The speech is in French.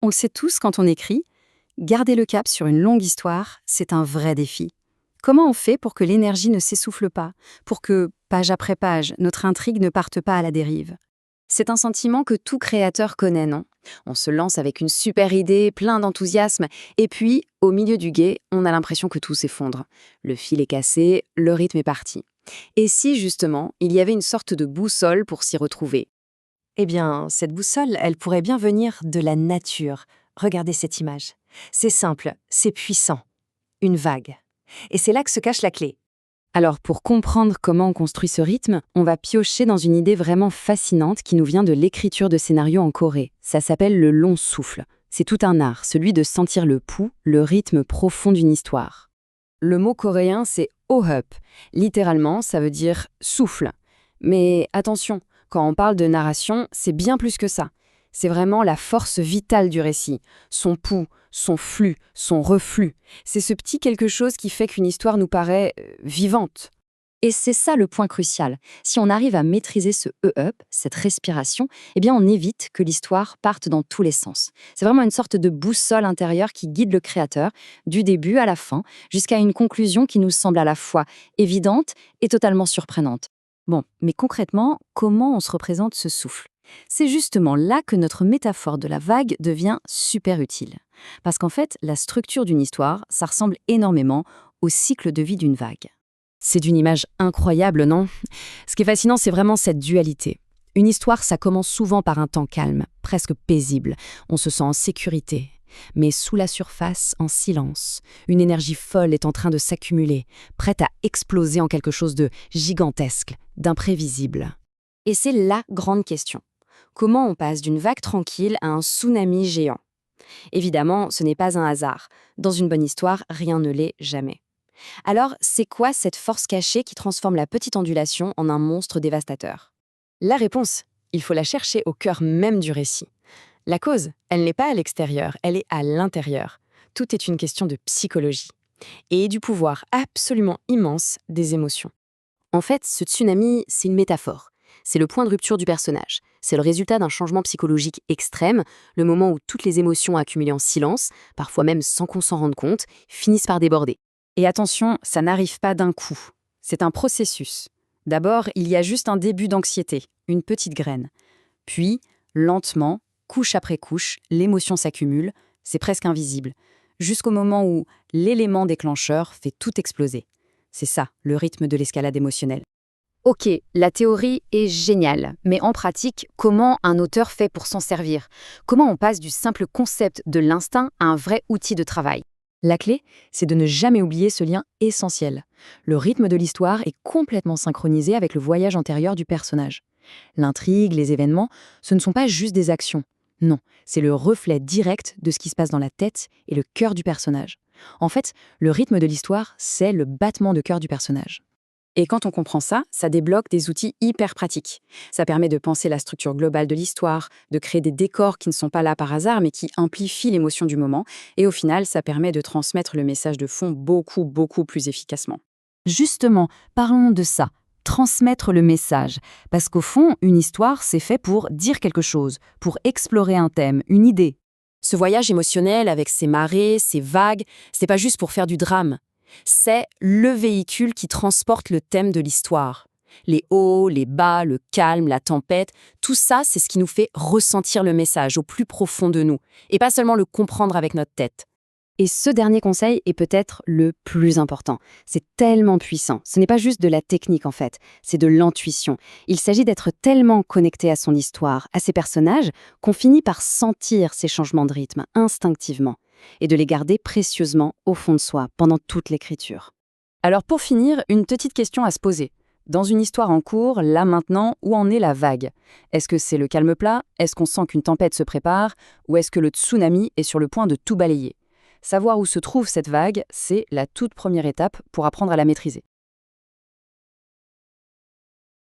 On le sait tous quand on écrit, garder le cap sur une longue histoire, c'est un vrai défi. Comment on fait pour que l'énergie ne s'essouffle pas, pour que, page après page, notre intrigue ne parte pas à la dérive? C'est un sentiment que tout créateur connaît, non? On se lance avec une super idée, plein d'enthousiasme, et puis, au milieu du gué, on a l'impression que tout s'effondre. Le fil est cassé, le rythme est parti. Et si, justement, il y avait une sorte de boussole pour s'y retrouver? Eh bien, cette boussole, elle pourrait bien venir de la nature. Regardez cette image. C'est simple, c'est puissant. Une vague. Et c'est là que se cache la clé. Alors, pour comprendre comment on construit ce rythme, on va piocher dans une idée vraiment fascinante qui nous vient de l'écriture de scénarios en Corée. Ça s'appelle le long souffle. C'est tout un art, celui de sentir le pouls, le rythme profond d'une histoire. Le mot coréen, c'est oh-up. Littéralement, ça veut dire souffle. Mais attention, quand on parle de narration, c'est bien plus que ça. C'est vraiment la force vitale du récit, son pouls, son flux, son reflux. C'est ce petit quelque chose qui fait qu'une histoire nous paraît vivante. Et c'est ça le point crucial. Si on arrive à maîtriser ce E-up, cette respiration, eh bien on évite que l'histoire parte dans tous les sens. C'est vraiment une sorte de boussole intérieure qui guide le créateur, du début à la fin, jusqu'à une conclusion qui nous semble à la fois évidente et totalement surprenante. Bon, mais concrètement, comment on se représente ce souffle? C'est justement là que notre métaphore de la vague devient super utile. Parce qu'en fait, la structure d'une histoire, ça ressemble énormément au cycle de vie d'une vague. C'est d'une image incroyable, non? Ce qui est fascinant, c'est vraiment cette dualité. Une histoire, ça commence souvent par un temps calme, presque paisible. On se sent en sécurité. Mais sous la surface, en silence, une énergie folle est en train de s'accumuler, prête à exploser en quelque chose de gigantesque, d'imprévisible. Et c'est la grande question. Comment on passe d'une vague tranquille à un tsunami géant? Évidemment, ce n'est pas un hasard. Dans une bonne histoire, rien ne l'est jamais. Alors, c'est quoi cette force cachée qui transforme la petite ondulation en un monstre dévastateur? La réponse, il faut la chercher au cœur même du récit. La cause, elle n'est pas à l'extérieur, elle est à l'intérieur. Tout est une question de psychologie. Et du pouvoir absolument immense des émotions. En fait, ce tsunami, c'est une métaphore. C'est le point de rupture du personnage. C'est le résultat d'un changement psychologique extrême, le moment où toutes les émotions accumulées en silence, parfois même sans qu'on s'en rende compte, finissent par déborder. Et attention, ça n'arrive pas d'un coup. C'est un processus. D'abord, il y a juste un début d'anxiété, une petite graine. Puis, lentement, couche après couche, l'émotion s'accumule, c'est presque invisible, jusqu'au moment où l'élément déclencheur fait tout exploser. C'est ça, le rythme de l'escalade émotionnelle. Ok, la théorie est géniale, mais en pratique, comment un auteur fait pour s'en servir? Comment on passe du simple concept de l'instinct à un vrai outil de travail? La clé, c'est de ne jamais oublier ce lien essentiel. Le rythme de l'histoire est complètement synchronisé avec le voyage antérieur du personnage. L'intrigue, les événements, ce ne sont pas juste des actions. Non, c'est le reflet direct de ce qui se passe dans la tête et le cœur du personnage. En fait, le rythme de l'histoire, c'est le battement de cœur du personnage. Et quand on comprend ça, ça débloque des outils hyper pratiques. Ça permet de penser la structure globale de l'histoire, de créer des décors qui ne sont pas là par hasard, mais qui amplifient l'émotion du moment. Et au final, ça permet de transmettre le message de fond beaucoup plus efficacement. Justement, parlons de ça. Transmettre le message. Parce qu'au fond, une histoire, c'est fait pour dire quelque chose, pour explorer un thème, une idée. Ce voyage émotionnel avec ses marées, ses vagues, c'est pas juste pour faire du drame. C'est le véhicule qui transporte le thème de l'histoire. Les hauts, les bas, le calme, la tempête, tout ça, c'est ce qui nous fait ressentir le message au plus profond de nous, et pas seulement le comprendre avec notre tête. Et ce dernier conseil est peut-être le plus important. C'est tellement puissant. Ce n'est pas juste de la technique en fait, c'est de l'intuition. Il s'agit d'être tellement connecté à son histoire, à ses personnages, qu'on finit par sentir ces changements de rythme instinctivement et de les garder précieusement au fond de soi pendant toute l'écriture. Alors pour finir, une petite question à se poser. Dans une histoire en cours, là maintenant, où en est la vague? Est-ce que c'est le calme plat? Est-ce qu'on sent qu'une tempête se prépare? Ou est-ce que le tsunami est sur le point de tout balayer? Savoir où se trouve cette vague, c'est la toute première étape pour apprendre à la maîtriser.